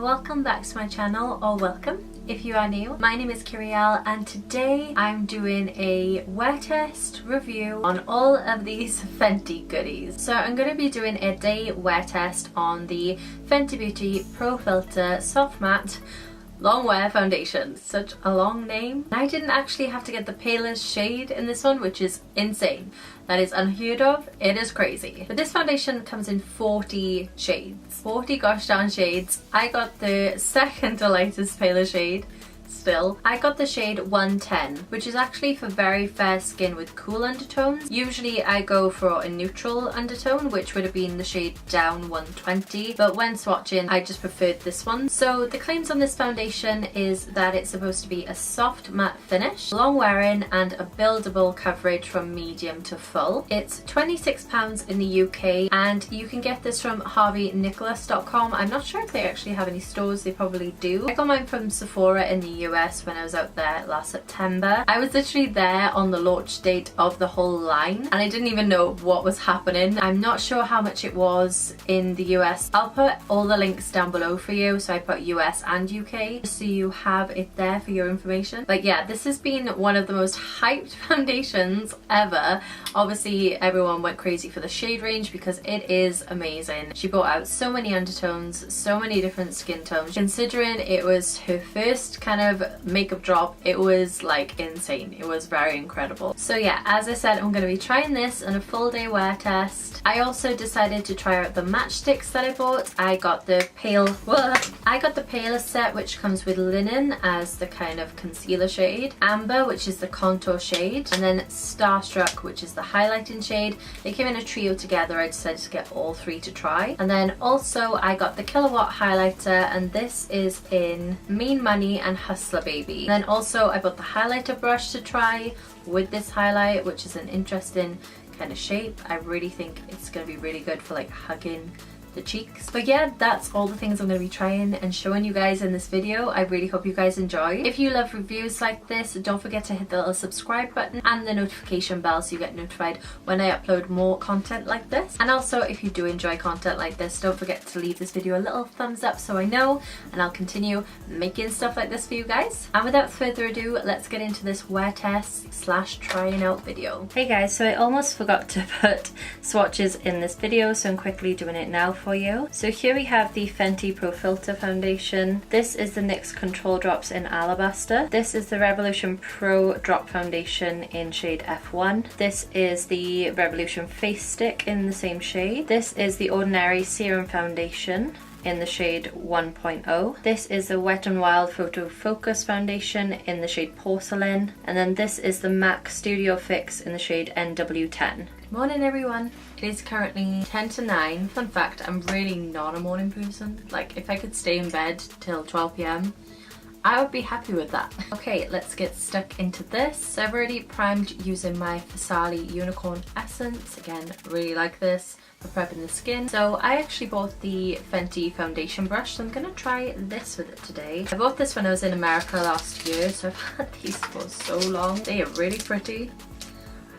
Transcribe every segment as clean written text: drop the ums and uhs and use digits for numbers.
welcome back to my channel, or welcome if you are new. My name is Kyrielle and today I'm doing a wear test review on all of these Fenty goodies. So I'm going to be doing a day wear test on the Fenty Beauty Pro Filt'R Soft Matte Long Wear Foundation. Such a long name. I didn't actually have to get the palest shade in this one, which is insane. That is unheard of. It is crazy. But this foundation comes in 40 shades. 40 gosh darn shades. I got the second to lightest paler shade. Still, I got the shade 110, which is actually for very fair skin with cool undertones. Usually I go for a neutral undertone, which would have been the shade down 120, but when swatching I just preferred this one. So the claims on this foundation is that it's supposed to be a soft matte finish, long wearing and a buildable coverage from medium to full. It's £26 in the UK and you can get this from harveynichols.com. I'm not sure if they actually have any stores, they probably do. I got mine from Sephora in the US when I was out there last September. I was literally there on the launch date of the whole line and I didn't even know what was happening. I'm not sure how much it was in the US. I'll put all the links down below for you, so I put US and UK just so you have it there for your information. But yeah, this has been one of the most hyped foundations ever. Obviously everyone went crazy for the shade range because it is amazing. She brought out so many undertones, so many different skin tones. Considering it was her first kind of makeup drop, it was like insane. It was very incredible. So yeah, as I said, I'm going to be trying this on a full day wear test. I also decided to try out the matchsticks that I bought. I got the paler set, which comes with linen as the kind of concealer shade, amber, which is the contour shade, and then starstruck, which is the highlighting shade. They came in a trio together. I decided to get all three to try. And then also I got the Kilowatt highlighter, and this is in Mean Money and Hustler Baby. And then also I bought the highlighter brush to try with this highlight, which is an interesting kind of shape. I really think it's going to be really good for like hugging the cheeks. But yeah, that's all the things I'm going to be trying and showing you guys in this video. I really hope you guys enjoy. If you love reviews like this, don't forget to hit the little subscribe button and the notification bell so you get notified when I upload more content like this. And also, if you do enjoy content like this, don't forget to leave this video a little thumbs up so I know, and I'll continue making stuff like this for you guys. And without further ado, let's get into this wear test / trying out video. Hey guys, so I almost forgot to put swatches in this video, so I'm quickly doing it now for you. So here we have the Fenty Pro Filt'R foundation. This is the NYX Control Drops in Alabaster. This is the Revolution Pro Drop Foundation in shade F1. This is the Revolution Face Stick in the same shade. This is the Ordinary Serum Foundation in the shade 1.0. This is the Wet n Wild Photo Focus Foundation in the shade Porcelain. And then this is the MAC Studio Fix in the shade NW10. Morning everyone. It is currently 10 to 9. Fun fact, I'm really not a morning person. Like, if I could stay in bed till 12 PM, I would be happy with that. Okay, let's get stuck into this. So I've already primed using my Fasarli Unicorn Essence. Again, really like this for prepping the skin. So I actually bought the Fenty foundation brush, so I'm gonna try this with it today. I bought this when I was in America last year, so I've had these for so long. They are really pretty.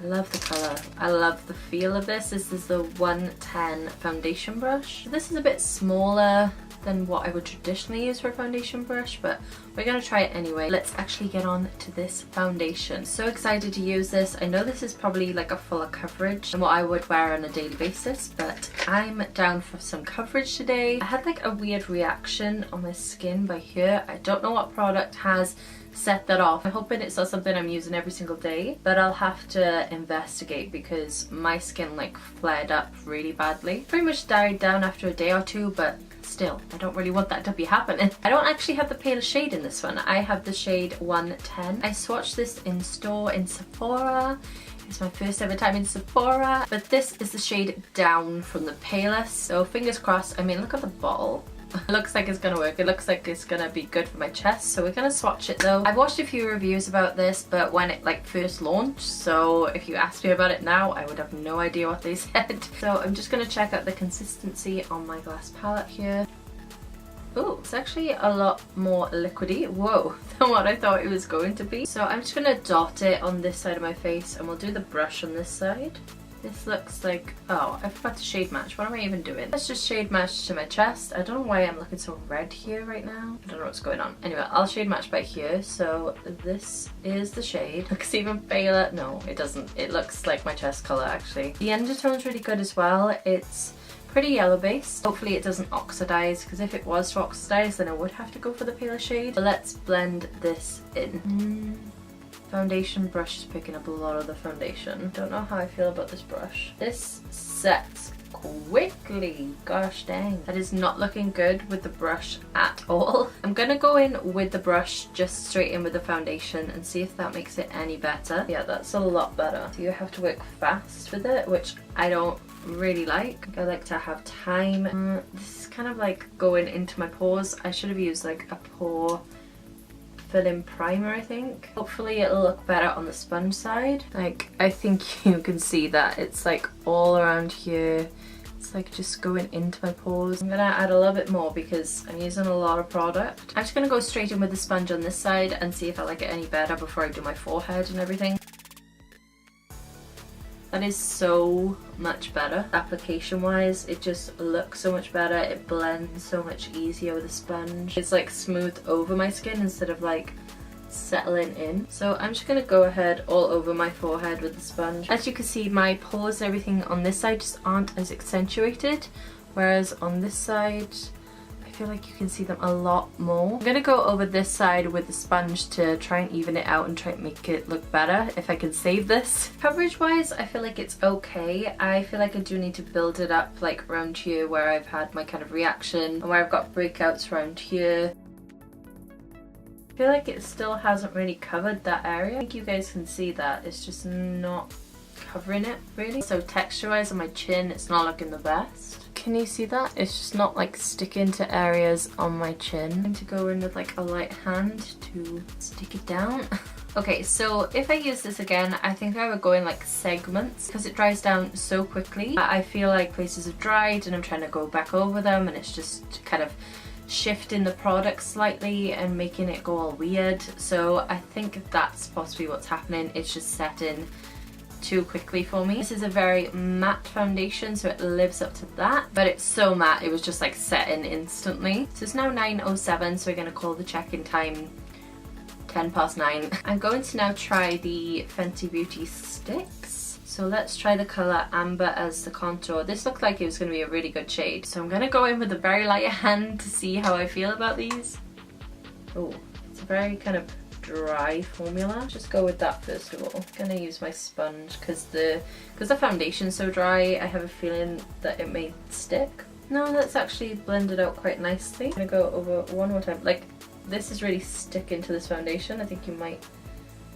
I love the colour. I love the feel of this. This is the 110 foundation brush. This is a bit smaller than what I would traditionally use for a foundation brush, but we're gonna try it anyway. Let's actually get on to this foundation. So excited to use this. I know this is probably like a fuller coverage than what I would wear on a daily basis, but I'm down for some coverage today. I had like a weird reaction on my skin by here. I don't know what product has set that off. I'm hoping it's not something I'm using every single day, but I'll have to investigate because my skin like flared up really badly. Pretty much died down after a day or two, but still, I don't really want that to be happening. I don't actually have the paler shade in this one. I have the shade 110. I swatched this in store in Sephora. It's my first ever time in Sephora, but this is the shade down from the palest. So fingers crossed. I mean, look at the bottle. It looks like it's gonna work. It looks like it's gonna be good for my chest, so we're gonna swatch it though. I've watched a few reviews about this, but when it like first launched, so if you asked me about it now, I would have no idea what they said. So I'm just gonna check out the consistency on my glass palette here. Oh, it's actually a lot more liquidy, whoa, than what I thought it was going to be. So I'm just gonna dot it on this side of my face, and we'll do the brush on this side. This looks like, oh, I forgot to shade match. What am I even doing? Let's just shade match to my chest. I don't know why I'm looking so red here right now. I don't know what's going on. Anyway, I'll shade match by here. So this is the shade. Looks even paler. No, it doesn't. It looks like my chest color actually. The undertone's really good as well. It's pretty yellow based. Hopefully it doesn't oxidize, because if it was to oxidize then I would have to go for the paler shade. But let's blend this in. Foundation brush is picking up a lot of the foundation. Don't know how I feel about this brush. This sets quickly. Gosh dang. That is not looking good with the brush at all. I'm gonna go in with the brush just straight in with the foundation and see if that makes it any better. Yeah, that's a lot better. So you have to work fast with it, which I don't really like. I like to have time. This is kind of like going into my pores. I should have used like a pore fill-in primer, I think. Hopefully it'll look better on the sponge side. Like, I think you can see that it's like all around here. It's like just going into my pores. I'm gonna add a little bit more because I'm using a lot of product. I'm just gonna go straight in with the sponge on this side and see if I like it any better before I do my forehead and everything. That is so much better. Application wise, it just looks so much better. It blends so much easier with a sponge. It's like smooth over my skin instead of like settling in. So I'm just gonna go ahead all over my forehead with the sponge. As you can see, my pores, everything on this side just aren't as accentuated, whereas on this side I feel like you can see them a lot more. I'm gonna go over this side with the sponge to try and even it out and try and make it look better if I can save this. Coverage wise, I feel like it's okay. I feel like I do need to build it up like around here where I've had my kind of reaction and where I've got breakouts around here. I feel like it still hasn't really covered that area. I think you guys can see that it's just not covering it really. So texture wise on my chin, it's not looking the best. Can you see that? It's just not like sticking to areas on my chin. I'm going to go in with like a light hand to stick it down. Okay, so if I use this again, I think I would go in like segments because it dries down so quickly. I feel like places have dried and I'm trying to go back over them and it's just kind of shifting the product slightly and making it go all weird. So I think that's possibly what's happening. It's just setting too quickly for me. This is a very matte foundation, so it lives up to that, but it's so matte it was just like setting instantly. So it's now 9:07, so we're going to call the check-in time 9:10. I'm going to now try the Fenty Beauty sticks. So let's try the colour Amber as the contour. This looked like it was going to be a really good shade, so I'm going to go in with a very light hand to see how I feel about these. Oh, it's a very kind of dry formula. Just go with that first of all. I'm gonna use my sponge because the foundation's so dry. I have a feeling that it may stick. No, that's actually blended out quite nicely. I'm gonna go over one more time. Like, this is really sticking to this foundation. I think you might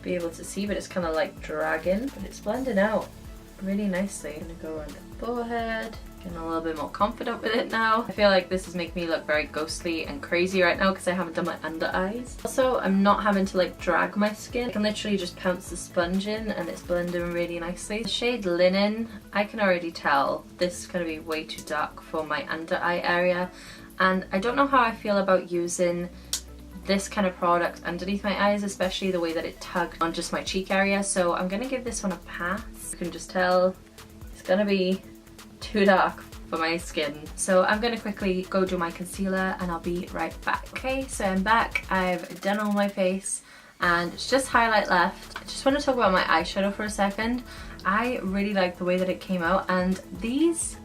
be able to see, but it's kind of like dragging, but it's blending out really nicely. I'm gonna go on the forehead. Getting a little bit more confident with it now. I feel like this is making me look very ghostly and crazy right now because I haven't done my under eyes. Also, I'm not having to like drag my skin. I can literally just pounce the sponge in and it's blending really nicely. The shade Linen, I can already tell this is going to be way too dark for my under eye area, and I don't know how I feel about using this kind of product underneath my eyes, especially the way that it tugged on just my cheek area. So I'm going to give this one a pass. You can just tell it's going to be too dark for my skin. So I'm going to quickly go do my concealer and I'll be right back. Okay, so I'm back. I've done all my face and it's just highlight left. I just want to talk about my eyeshadow for a second. I really like the way that it came out, and these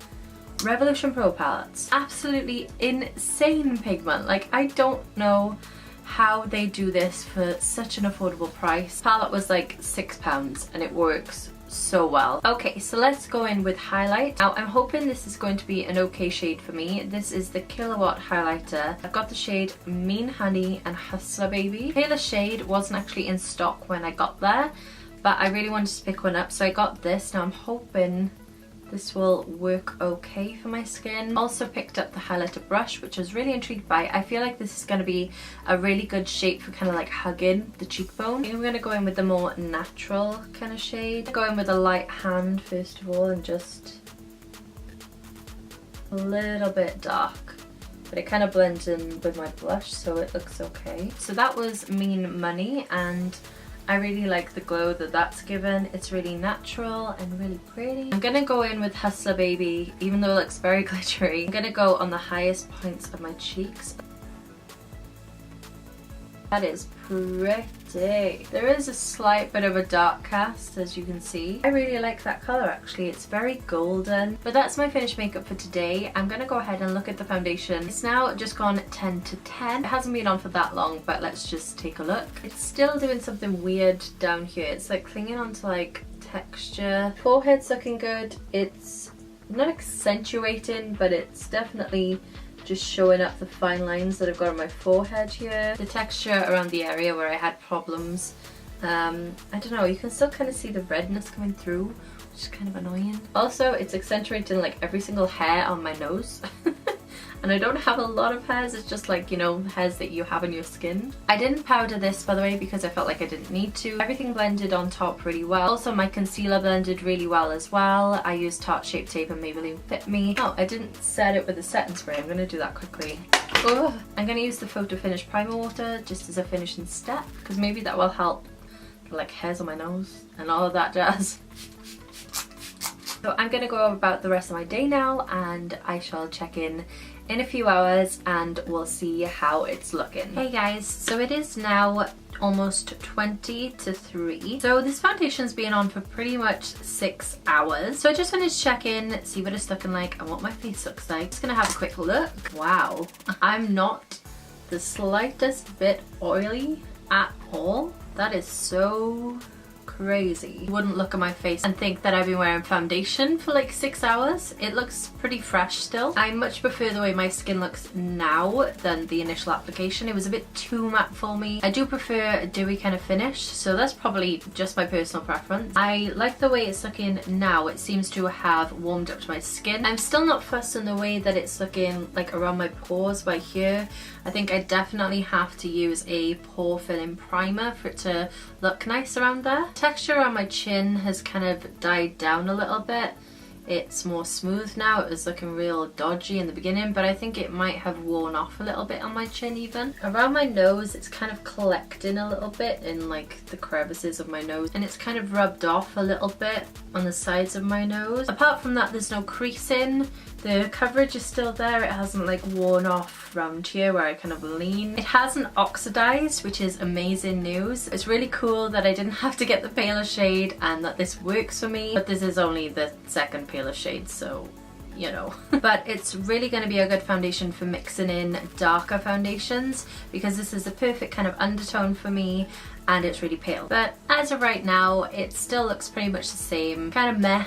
Revolution Pro palettes, absolutely insane pigment. Like, I don't know how they do this for such an affordable price. The palette was like £6 and it works so well. Okay, so let's go in with highlight. Now I'm hoping this is going to be an okay shade for me. This is the Kilowatt highlighter. I've got the shade Mean Honey and Hustler Baby. The paler shade wasn't actually in stock when I got there, but I really wanted to pick one up, so I got this. Now I'm hoping this will work okay for my skin. Also picked up the highlighter brush, which I was really intrigued by. I feel like this is going to be a really good shape for kind of like hugging the cheekbone. I'm going to go in with the more natural kind of shade. Go in with a light hand first of all and just a little bit dark. But it kind of blends in with my blush, so it looks okay. So that was Mean Money, and I really like the glow that that's given. It's really natural and really pretty. I'm gonna go in with Hustler Baby, even though it looks very glittery. I'm gonna go on the highest points of my cheeks. That is pretty. There is a slight bit of a dark cast, as you can see. I really like that colour actually. It's very golden. But that's my finished makeup for today. I'm gonna go ahead and look at the foundation. It's now just gone 10 to 10. It hasn't been on for that long, but let's just take a look. It's still doing something weird down here. It's like clinging onto like texture. Forehead's looking good. It's not accentuating, but it's definitely just showing up the fine lines that I've got on my forehead here. The texture around the area where I had problems. I don't know, you can still kind of see the redness coming through, which is kind of annoying. Also, it's accentuating like every single hair on my nose. And I don't have a lot of hairs, it's just like, you know, hairs that you have on your skin. I didn't powder this, by the way, because I felt like I didn't need to. Everything blended on top really well. Also, my concealer blended really well as well. I used Tarte Shape Tape and Maybelline Fit Me. Oh, I didn't set it with a setting spray. I'm gonna do that quickly. Oh, I'm gonna use the Photo Finish Primer Water just as a finishing step, because maybe that will help like hairs on my nose and all of that jazz. So I'm gonna go about the rest of my day now, and I shall check in a few hours and we'll see how it's looking. Hey guys, so it is now almost 20 to 3. So this foundation's been on for pretty much 6 hours. So I just wanted to check in, see what it's looking like and what my face looks like. Just gonna have a quick look. Wow, I'm not the slightest bit oily at all. That is so crazy. You wouldn't look at my face and think that I've been wearing foundation for like 6 hours. It looks pretty fresh still. I much prefer the way my skin looks now than the initial application. It was a bit too matte for me. I do prefer a dewy kind of finish, so that's probably just my personal preference. I like the way it's looking now. It seems to have warmed up to my skin. I'm still not fussed in the way that it's looking like around my pores by here. I think I definitely have to use a pore filling primer for it to look nice around there. Texture on my chin has kind of died down a little bit. It's more smooth now. It was looking real dodgy in the beginning, but I think it might have worn off a little bit on my chin even. Around my nose, it's kind of collecting a little bit in like the crevices of my nose, and it's kind of rubbed off a little bit on the sides of my nose. Apart from that, there's no creasing. The coverage is still there. It hasn't like worn off around here where I kind of lean. It hasn't oxidized, which is amazing news. It's really cool that I didn't have to get the paler shade and that this works for me, but this is only the second paler shade, so you know. But it's really going to be a good foundation for mixing in darker foundations, because this is the perfect kind of undertone for me and it's really pale. But as of right now, it still looks pretty much the same, kind of meh.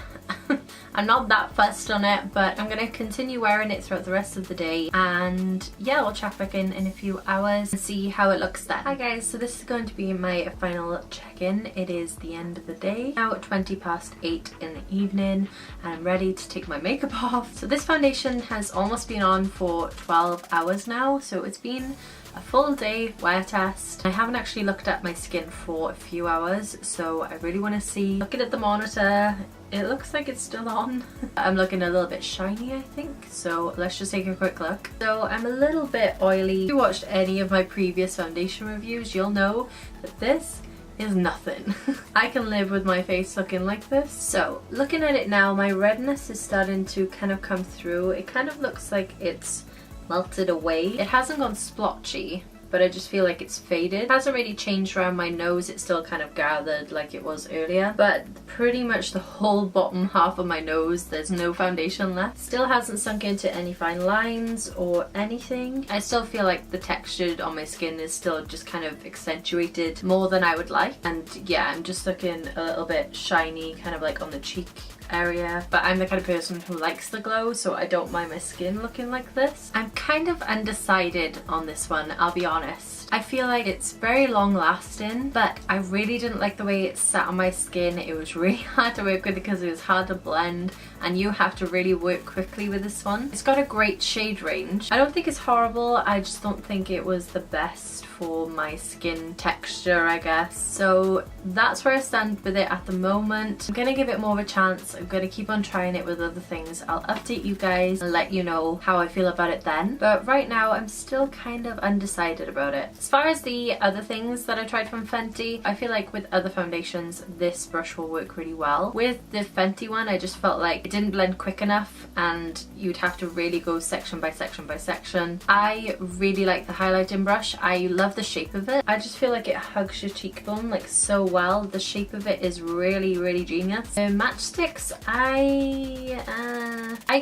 I'm not that fussed on it, but I'm gonna continue wearing it throughout the rest of the day, and yeah, we'll check back in a few hours and see how it looks then. Hi guys, so this is going to be my final check-in. It is the end of the day, now at 20 past 8 in the evening, and I'm ready to take my makeup off. So this foundation has almost been on for 12 hours now, so it's been a full day wear test. I haven't actually looked at my skin for a few hours, so I really want to see. Looking at the monitor, it looks like it's still on. I'm looking a little bit shiny, I think, so let's just take a quick look. So I'm a little bit oily. If you watched any of my previous foundation reviews, you'll know that this is nothing. I can live with my face looking like this. So looking at it now, my redness is starting to kind of come through. It kind of looks like it's melted away. It hasn't gone splotchy, but I just feel like it's faded. It hasn't really changed around my nose. It's still kind of gathered like it was earlier, but pretty much the whole bottom half of my nose, there's no foundation left. Still hasn't sunk into any fine lines or anything. I still feel like the texture on my skin is still just kind of accentuated more than I would like. And yeah, I'm just looking a little bit shiny, kind of like on the cheek area, but I'm the kind of person who likes the glow, so I don't mind my skin looking like this. I'm kind of undecided on this one, I'll be honest. I feel like it's very long lasting, but I really didn't like the way it sat on my skin. It was really hard to work with because it was hard to blend, and you have to really work quickly with this one. It's got a great shade range. I don't think it's horrible, I just don't think it was the best for my skin texture, I guess. So that's where I stand with it at the moment. I'm gonna give it more of a chance. I'm gonna keep on trying it with other things. I'll update you guys and let you know how I feel about it then. But right now I'm still kind of undecided about it. As far as the other things that I tried from Fenty, I feel like with other foundations this brush will work really well. With the Fenty one I just felt like it didn't blend quick enough and you'd have to really go section by section by section. I really like the highlighting brush. I love the shape of it. I just feel like it hugs your cheekbone like so well. The shape of it is really genius. The matchsticks, I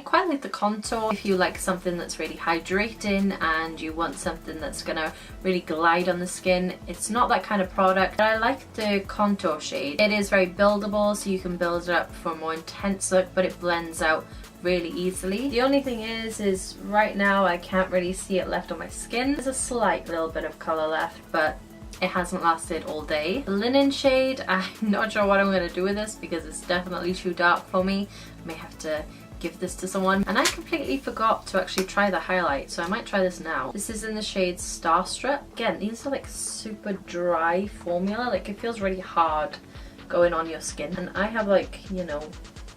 quite like the contour. If you like something that's really hydrating and you want something that's gonna really glide on the skin, it's not that kind of product, but I like the contour shade. It is very buildable, so you can build it up for a more intense look, but it blends out really easily. The only thing is right now I can't really see it left on my skin. There's a slight little bit of colour left, but it hasn't lasted all day. The linen shade, I'm not sure what I'm going to do with this because it's definitely too dark for me. I may have to give this to someone. And I completely forgot to actually try the highlight, so I might try this now. This is in the shade Starstruck. Again, these are like super dry formula, like it feels really hard going on your skin. And I have like, you know,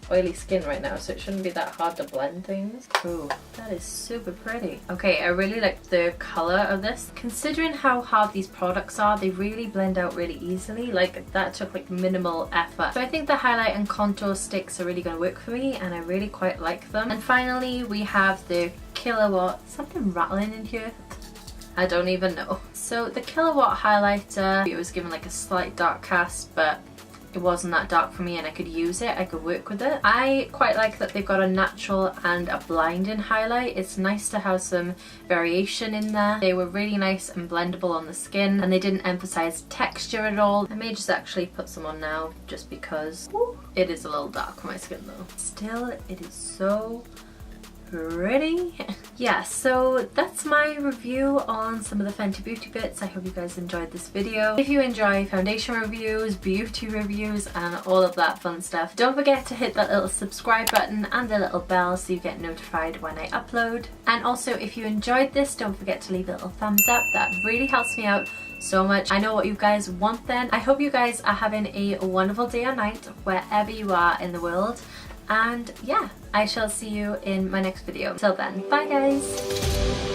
oily skin right now, so it shouldn't be that hard to blend things. Ooh, that is super pretty. Okay, I really like the color of this. Considering how hard these products are, they really blend out really easily. Like that took like minimal effort. So I think the highlight and contour sticks are really going to work for me, and I really quite like them. And finally we have the Kilowatt, something rattling in here, I don't even know. So the Kilowatt highlighter, it was given like a slight dark cast, but it wasn't that dark for me and I could use it, I could work with it. I quite like that they've got a natural and a blinding highlight. It's nice to have some variation in there. They were really nice and blendable on the skin, and they didn't emphasize texture at all. I may just actually put some on now just because it is a little dark for my skin though. Still, it is so pretty. Yeah, so that's my review on some of the Fenty Beauty bits. I hope you guys enjoyed this video. If you enjoy foundation reviews, beauty reviews and all of that fun stuff, don't forget to hit that little subscribe button and the little bell so you get notified when I upload. And also if you enjoyed this, don't forget to leave a little thumbs up. That really helps me out so much. I know what you guys want then. I hope you guys are having a wonderful day or night wherever you are in the world. And yeah, I shall see you in my next video. Till then, bye guys!